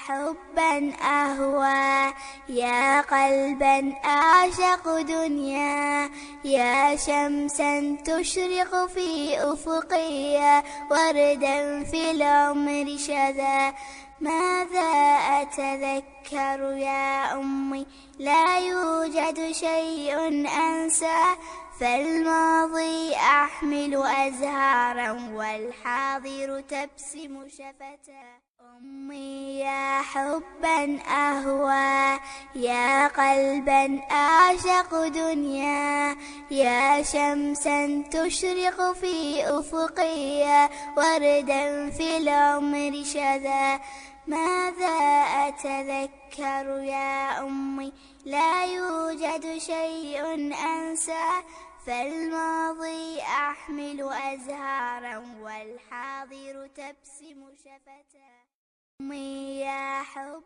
حبا أهوى، يا قلبا أعشق دنيا، يا شمسا تشرق في أفقي، وردا في العمر شذا. ماذا أتذكر يا أمي؟ لا يوجد شيء أنسى، فالماضي أحمل أزهارا والحاضر تبسم شفتا. أمي يا حبا أهوى، يا قلبا أعشق دنيا، يا شمسا تشرق في أفقي، وردا في العمر شذا. ماذا أتذكر يا أمي؟ لا يوجد شيء أنسى، فالماضي أحمل أزهارا والحاضر تبسم شفتا. أمي يا حب